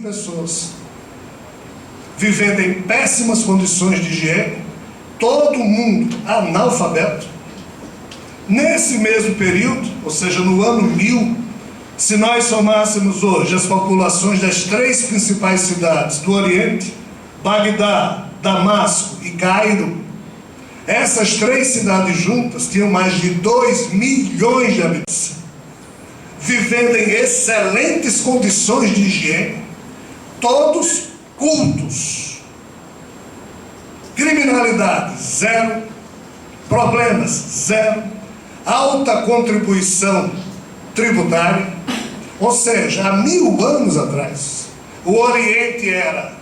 pessoas vivendo em péssimas condições de higiene, todo mundo analfabeto. Nesse mesmo período, ou seja, no ano 1000, se nós somássemos hoje as populações das 3 principais cidades do Oriente, Bagdá, Damasco e Cairo, essas 3 cidades juntas tinham mais de 2 milhões de habitantes, vivendo em excelentes condições de higiene, todos cultos, criminalidade zero, problemas zero, alta contribuição tributária. Ou seja, há 1000 anos atrás, o Oriente era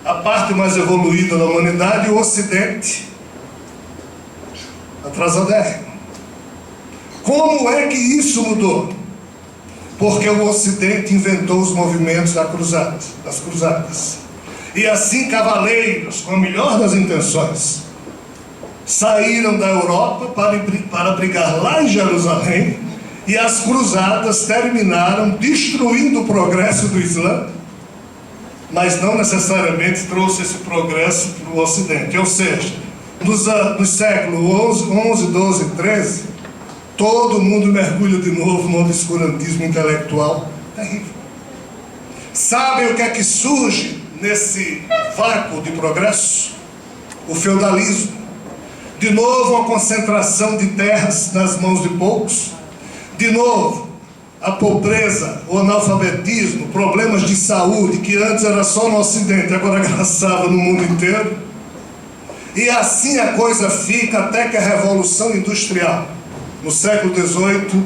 a parte mais evoluída da humanidade e o Ocidente atrasadérrimo. Como é que isso mudou? Porque o Ocidente inventou os movimentos das cruzadas. E assim cavaleiros, com a melhor das intenções, saíram da Europa para brigar lá em Jerusalém, e as cruzadas terminaram destruindo o progresso do Islã, mas não necessariamente trouxe esse progresso para o Ocidente. Ou seja, nos séculos 11, 12 e 13, todo mundo mergulha de novo no obscurantismo intelectual terrível. Sabem o que é que surge nesse vácuo de progresso? O feudalismo. De novo a concentração de terras nas mãos de poucos. De novo a pobreza, o analfabetismo, problemas de saúde, que antes era só no Ocidente, agora graçava no mundo inteiro. E assim a coisa fica até que a Revolução Industrial, no século XVIII,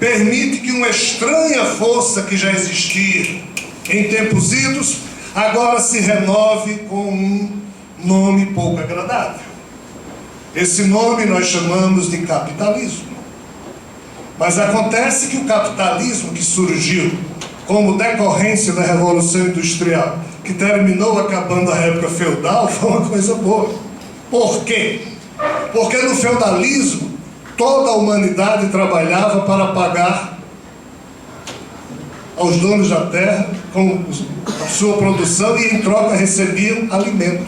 permite que uma estranha força que já existia em tempos idos, agora se renove com um nome pouco agradável. Esse nome nós chamamos de capitalismo. Mas acontece que o capitalismo que surgiu como decorrência da Revolução Industrial, que terminou acabando a época feudal, foi uma coisa boa. Por quê? Porque no feudalismo, toda a humanidade trabalhava para pagar aos donos da terra com a sua produção e em troca recebiam alimento.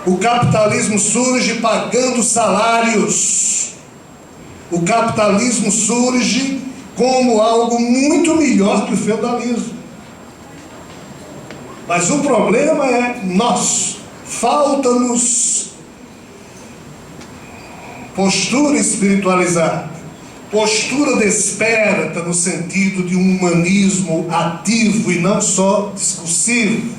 O capitalismo surge pagando salários. O capitalismo surge como algo muito melhor que o feudalismo. Mas o problema é nós. Falta-nos postura espiritualizada, postura desperta no sentido de um humanismo ativo e não só discursivo,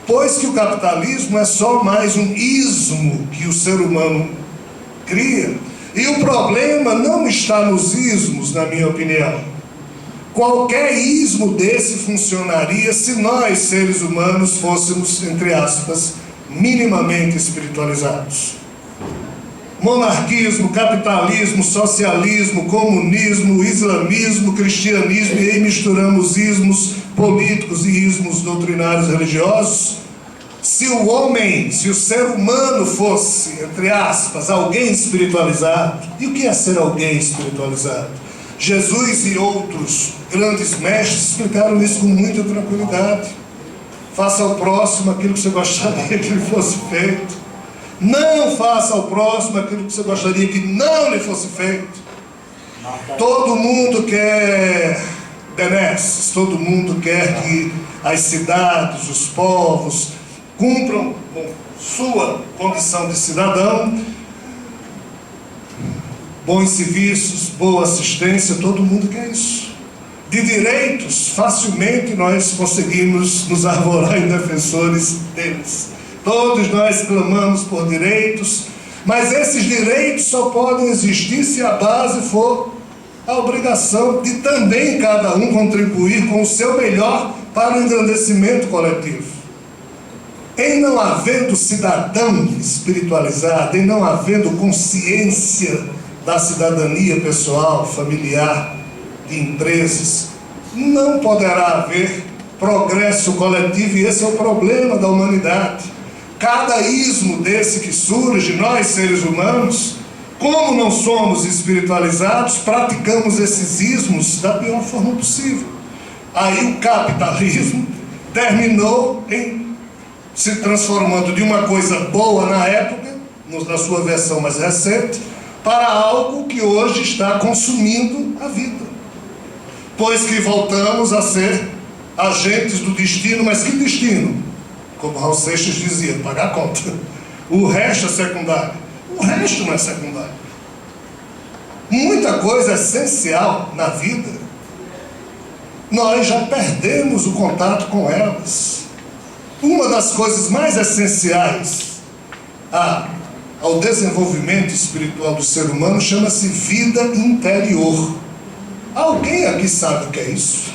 pois que o capitalismo é só mais um ismo que o ser humano cria, e o problema não está nos ismos, na minha opinião. Qualquer ismo desse funcionaria se nós, seres humanos, fôssemos, entre aspas, minimamente espiritualizados. Monarquismo, capitalismo, socialismo, comunismo, islamismo, cristianismo, e aí misturamos ismos políticos e ismos doutrinários religiosos. Se o homem, se o ser humano fosse, entre aspas, alguém espiritualizado, e o que é ser alguém espiritualizado? Jesus e outros grandes mestres explicaram isso com muita tranquilidade. Faça ao próximo aquilo que você gostaria que lhe fosse feito. Não faça ao próximo aquilo que você gostaria que não lhe fosse feito. Todo mundo quer benesses, todo mundo quer que as cidades, os povos, cumpram com sua condição de cidadão, bons serviços, boa assistência, todo mundo quer isso. De direitos, facilmente nós conseguimos nos arvorar em defensores deles. Todos nós clamamos por direitos, mas esses direitos só podem existir se a base for a obrigação de também cada um contribuir com o seu melhor para o engrandecimento coletivo. Em não havendo cidadão espiritualizado, em não havendo consciência da cidadania pessoal, familiar, de empresas, não poderá haver progresso coletivo, e esse é o problema da humanidade. Cada ismo desse que surge, nós seres humanos, como não somos espiritualizados, praticamos esses ismos da pior forma possível. Aí o capitalismo terminou em se transformando de uma coisa boa na época, na sua versão mais recente, para algo que hoje está consumindo a vida. Pois que voltamos a ser agentes do destino, mas que destino? Como Raul Seixas dizia, pagar a conta. O resto é secundário. O resto não é secundário. Muita coisa essencial na vida, nós já perdemos o contato com elas. Uma das coisas mais essenciais ao desenvolvimento espiritual do ser humano chama-se vida interior. Alguém aqui sabe o que é isso?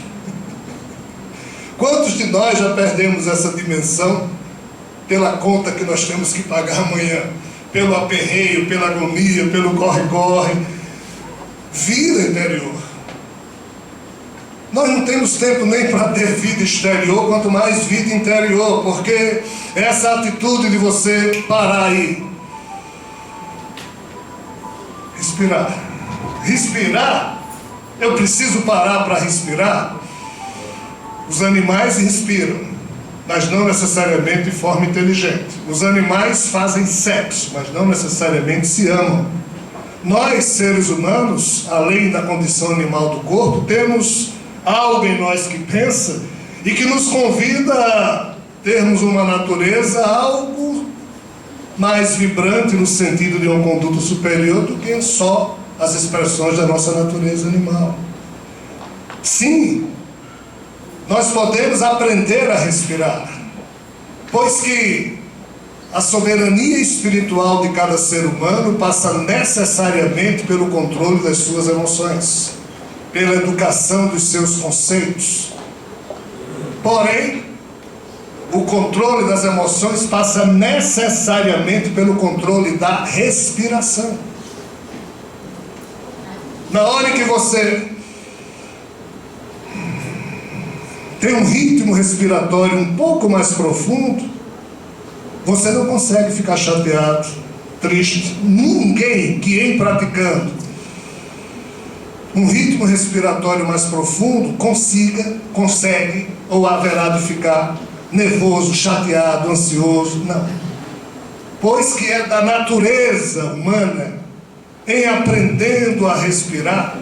Quantos de nós já perdemos essa dimensão pela conta que nós temos que pagar amanhã, pelo aperreio, pela agonia, pelo corre-corre? Vida interior. Nós não temos tempo nem para ter vida exterior, quanto mais vida interior, porque essa atitude de você parar aí, respirar, eu preciso parar para respirar. Os animais respiram, mas não necessariamente de forma inteligente. Os animais fazem sexo, mas não necessariamente se amam. Nós, seres humanos, além da condição animal do corpo, temos algo em nós que pensa e que nos convida a termos uma natureza algo mais vibrante no sentido de um conduto superior do que só as expressões da nossa natureza animal. Sim, nós podemos aprender a respirar, pois que a soberania espiritual de cada ser humano passa necessariamente pelo controle das suas emoções, pela educação dos seus conceitos. Porém, o controle das emoções passa necessariamente pelo controle da respiração. Na hora que você tem um ritmo respiratório um pouco mais profundo, você não consegue ficar chateado, triste. Ninguém que em praticando um ritmo respiratório mais profundo consegue ou haverá de ficar nervoso, chateado, ansioso. Não. Pois que é da natureza humana, em aprendendo a respirar,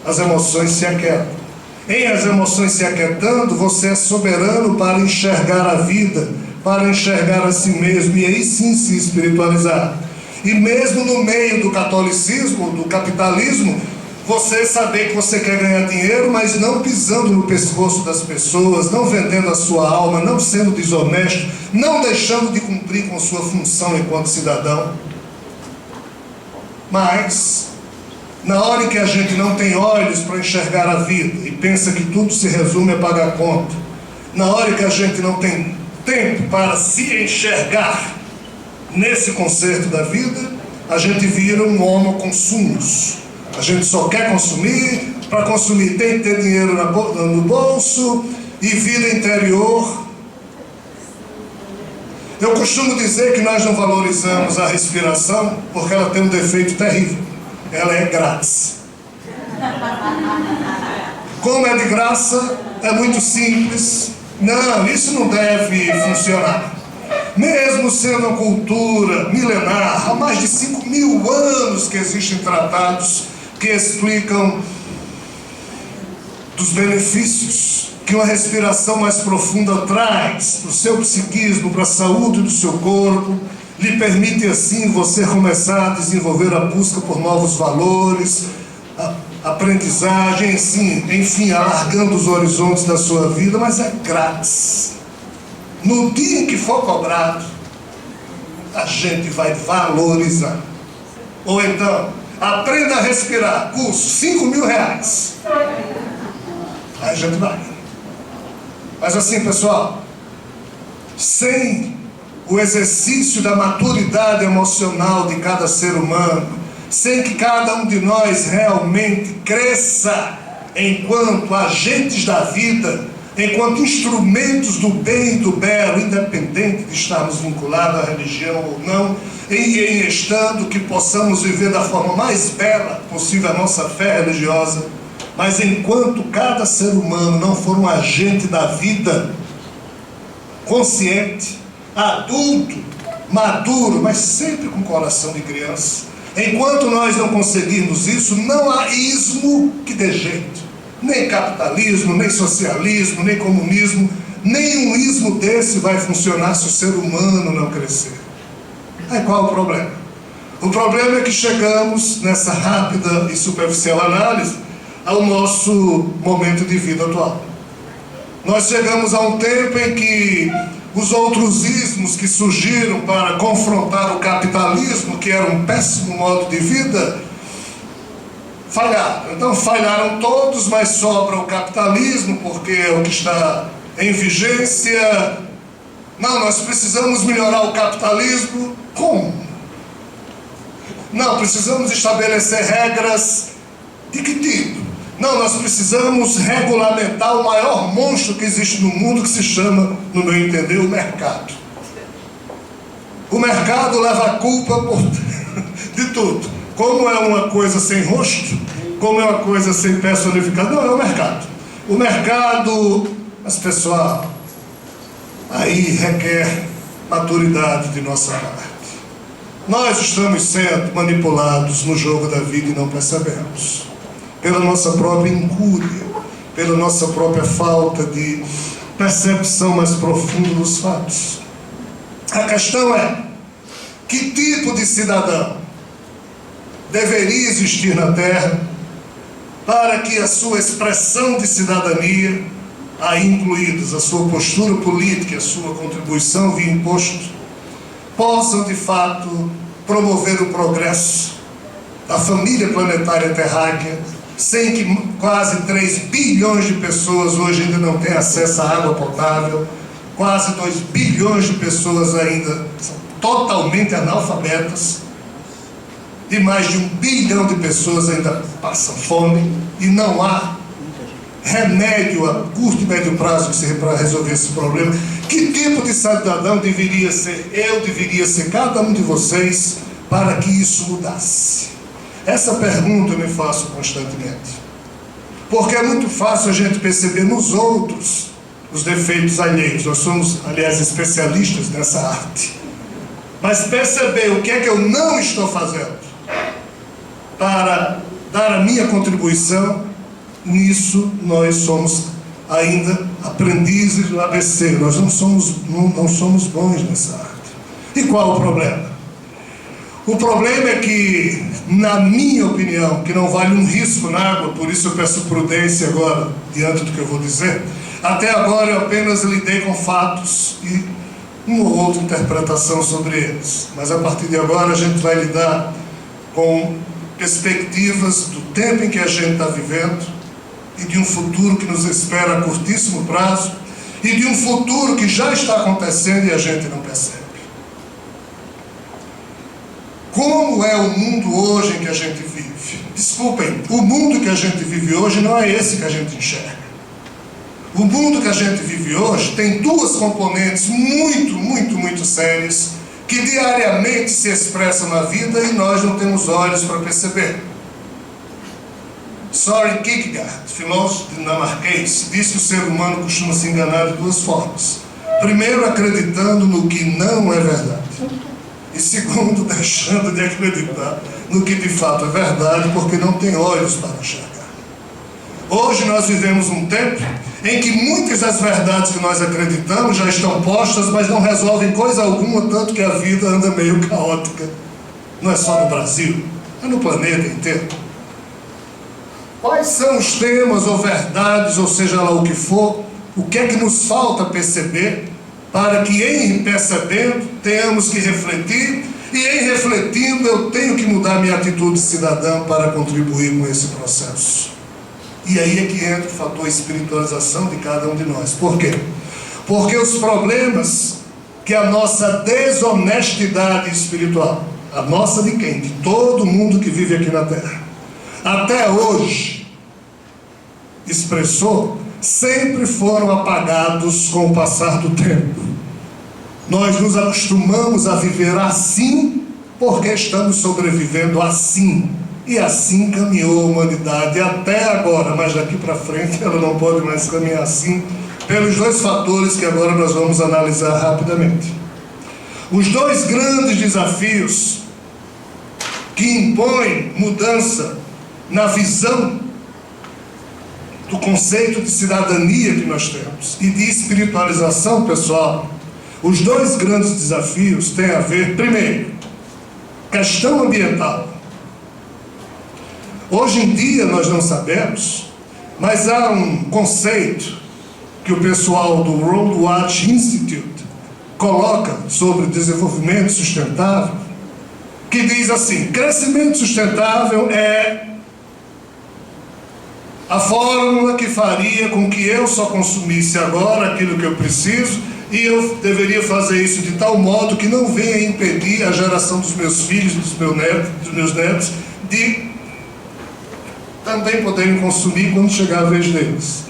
as emoções se aquietam. Em as emoções se aquietando, você é soberano para enxergar a vida, para enxergar a si mesmo, e aí sim se espiritualizar. E mesmo no meio do catolicismo, do capitalismo, você saber que você quer ganhar dinheiro, mas não pisando no pescoço das pessoas, não vendendo a sua alma, não sendo desonesto, não deixando de cumprir com sua função enquanto cidadão. Mas na hora em que a gente não tem olhos para enxergar a vida e pensa que tudo se resume a pagar conta, na hora em que a gente não tem tempo para se enxergar nesse concerto da vida, a gente vira um homo consumos. A gente só quer consumir, para consumir tem que ter dinheiro no bolso e vida interior. Eu costumo dizer que nós não valorizamos a respiração porque ela tem um defeito terrível. Ela é grátis. Como é de graça, é muito simples. Não, isso não deve funcionar. Mesmo sendo uma cultura milenar, há mais de 5.000 anos que existem tratados que explicam dos benefícios que uma respiração mais profunda traz para o seu psiquismo, para a saúde do seu corpo, lhe permite assim você começar a desenvolver a busca por novos valores, a aprendizagem, enfim, alargando os horizontes da sua vida, mas é grátis. No dia em que for cobrado, a gente vai valorizar. Ou então, aprenda a respirar, curso, R$5.000. Aí a gente vai. Mas assim, pessoal, sem o exercício da maturidade emocional de cada ser humano, sem que cada um de nós realmente cresça enquanto agentes da vida, enquanto instrumentos do bem e do belo, independente de estarmos vinculados à religião ou não, em estando que possamos viver da forma mais bela possível a nossa fé religiosa, Mas enquanto cada ser humano não for um agente da vida, consciente, adulto, maduro, mas sempre com coração de criança, enquanto nós não conseguirmos isso, não há ismo que dê jeito. Nem capitalismo, nem socialismo, nem comunismo, nenhum ismo desse vai funcionar se o ser humano não crescer. Aí qual é o problema? O problema é que chegamos nessa rápida e superficial análise ao nosso momento de vida atual. Nós chegamos a um tempo em que os outros ismos que surgiram para confrontar o capitalismo, que era um péssimo modo de vida, falharam. Então falharam todos, mas sobra o capitalismo, porque é o que está em vigência. Não, nós precisamos melhorar o capitalismo. Como? Não, precisamos estabelecer regras de que tipo? Não, nós precisamos regulamentar o maior monstro que existe no mundo, que se chama, no meu entender, o mercado. O mercado leva a culpa de tudo. Como é uma coisa sem rosto, como é uma coisa sem personificação, não, é o mercado. O mercado, mas pessoal, aí requer maturidade de nossa parte. Nós estamos sendo manipulados no jogo da vida e não percebemos. Pela nossa própria incúria, pela nossa própria falta de percepção mais profunda dos fatos. A questão é, que tipo de cidadão deveria existir na Terra para que a sua expressão de cidadania, aí incluídas a sua postura política e a sua contribuição via imposto, possam de fato promover o progresso da família planetária terráquea, sem que quase 3 bilhões de pessoas hoje ainda não têm acesso à água potável, quase 2 bilhões de pessoas ainda são totalmente analfabetas, e mais de 1 bilhão de pessoas ainda passam fome, e não há remédio a curto e médio prazo para resolver esse problema. Que tipo de cidadão deveria ser eu, deveria ser cada um de vocês, para que isso mudasse? Essa pergunta eu me faço constantemente. Porque é muito fácil a gente perceber nos outros os defeitos alheios. Nós somos, aliás, especialistas nessa arte. Mas perceber o que é que eu não estou fazendo para dar a minha contribuição, nisso nós somos ainda aprendizes do ABC. Nós não somos bons nessa arte. E qual o problema? O problema é que, na minha opinião, que não vale um risco na água, por isso eu peço prudência agora, diante do que eu vou dizer. Até agora eu apenas lidei com fatos e uma ou outra interpretação sobre eles. Mas a partir de agora a gente vai lidar com perspectivas do tempo em que a gente está vivendo e de um futuro que nos espera a curtíssimo prazo e de um futuro que já está acontecendo e a gente não percebe. Como é o mundo hoje em que a gente vive? Desculpem, o mundo que a gente vive hoje não é esse que a gente enxerga. O mundo que a gente vive hoje tem duas componentes muito sérias que diariamente se expressam na vida e nós não temos olhos para perceber. Soren Kierkegaard, filósofo dinamarquês, disse que o ser humano costuma se enganar de duas formas. Primeiro, acreditando no que não é verdade. E segundo, deixando de acreditar no que de fato é verdade, porque não tem olhos para enxergar. Hoje nós vivemos um tempo em que muitas das verdades que nós acreditamos já estão postas, mas não resolvem coisa alguma, tanto que a vida anda meio caótica. Não é só no Brasil, é no planeta inteiro. Quais são os temas ou verdades, ou seja lá o que for, o que é que nos falta perceber, para que em percebendo tenhamos que refletir, e em refletindo eu tenho que mudar minha atitude cidadã para contribuir com esse processo. E aí é que entra o fator espiritualização de cada um de nós. Por quê? Porque os problemas que a nossa desonestidade espiritual, a nossa de quem? De todo mundo que vive aqui na Terra, até hoje expressou, sempre foram apagados com o passar do tempo. Nós nos acostumamos a viver assim, porque estamos sobrevivendo assim, E assim caminhou a humanidade até agora, mas daqui para frente ela não pode mais caminhar assim, pelos dois fatores que agora nós vamos analisar rapidamente. Os dois grandes desafios que impõem mudança na visão do conceito de cidadania que nós temos e de espiritualização pessoal, os dois grandes desafios têm a ver, primeiro, questão ambiental. Hoje em dia nós não sabemos, mas há um conceito que o pessoal do World Watch Institute coloca sobre desenvolvimento sustentável, que diz assim: crescimento sustentável é a fórmula que faria com que eu só consumisse agora aquilo que eu preciso, e eu deveria fazer isso de tal modo que não venha impedir a geração dos meus filhos, dos meus netos, de também poderem consumir quando chegar a vez deles.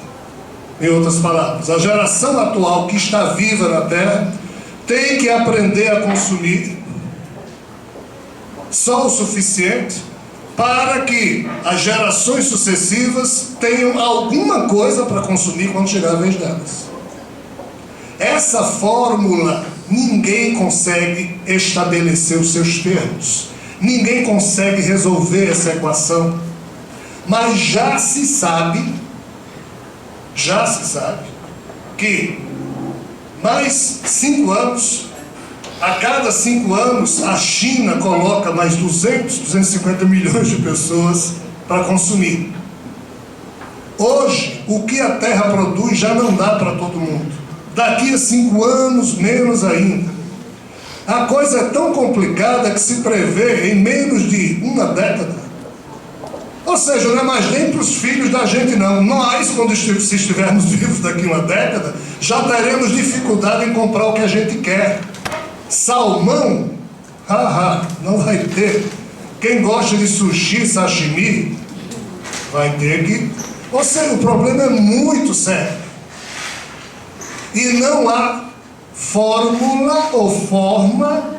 Em outras palavras, a geração atual que está viva na Terra tem que aprender a consumir só o suficiente para que as gerações sucessivas tenham alguma coisa para consumir quando chegar a vez delas. Essa fórmula, ninguém consegue estabelecer os seus termos, ninguém consegue resolver essa equação, mas já se sabe que mais 5 anos, a cada 5 anos, a China coloca mais 250 milhões de pessoas para consumir. Hoje, o que a Terra produz já não dá para todo mundo. Daqui a 5 anos, menos ainda. A coisa é tão complicada que se prevê em menos de uma década. Ou seja, não é mais nem para os filhos da gente não. Nós, quando se estivermos vivos daqui a uma década, já teremos dificuldade em comprar o que a gente quer. Salmão? Não vai ter. Quem gosta de sushi, sashimi, vai ter que... Ou seja, o problema é muito sério. E não há fórmula ou forma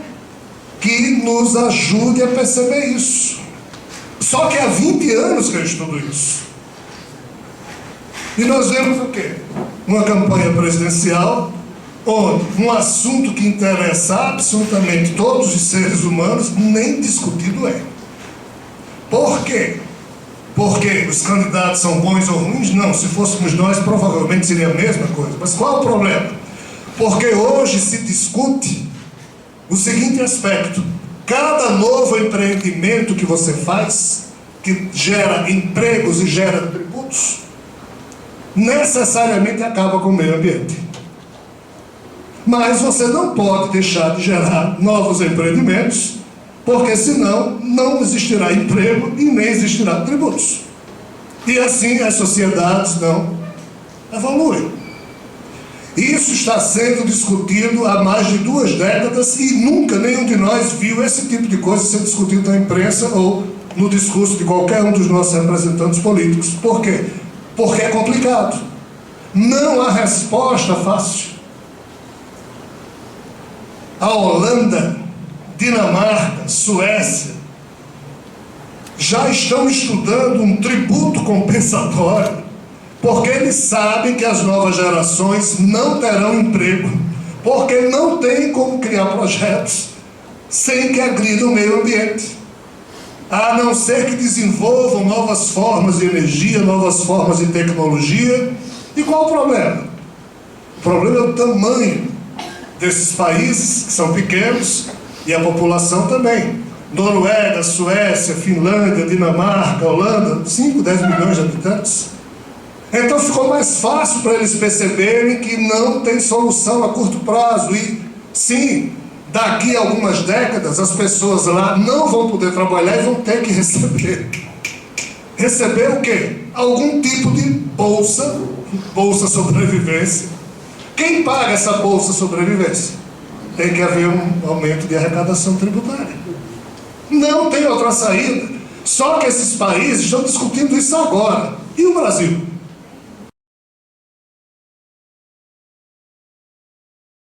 que nos ajude a perceber isso. Só que há 20 anos que eu estudo isso. E nós vemos o quê? Uma campanha presidencial onde um assunto que interessa absolutamente todos os seres humanos nem discutido é. Por quê? Porque os candidatos são bons ou ruins? Não, se fôssemos nós provavelmente seria a mesma coisa. Mas qual é o problema? Porque hoje se discute o seguinte aspecto: cada novo empreendimento que você faz, que gera empregos e gera tributos, necessariamente acaba com o meio ambiente. Mas você não pode deixar de gerar novos empreendimentos, porque senão não existirá emprego e nem existirá tributos. E assim as sociedades não evoluem. Isso está sendo discutido há mais de 2 décadas e nunca nenhum de nós viu esse tipo de coisa ser discutido na imprensa ou no discurso de qualquer um dos nossos representantes políticos. Por quê? Porque é complicado. Não há resposta fácil. A Holanda, Dinamarca, Suécia já estão estudando um tributo compensatório, porque eles sabem que as novas gerações não terão emprego, porque não tem como criar projetos sem que agridam o meio ambiente, a não ser que desenvolvam novas formas de energia, novas formas de tecnologia. E qual o problema? O problema é o tamanho desses países, que são pequenos, e a população também. Noruega, Suécia, Finlândia, Dinamarca, Holanda, 5, 10 milhões de habitantes. Então ficou mais fácil para eles perceberem que não tem solução a curto prazo. E sim, daqui a algumas décadas as pessoas lá não vão poder trabalhar e vão ter que receber. Receber o quê? Algum tipo de bolsa sobrevivência. Quem paga essa bolsa sobrevivência? Tem que haver um aumento de arrecadação tributária. Não tem outra saída. Só que esses países estão discutindo isso agora. E o Brasil?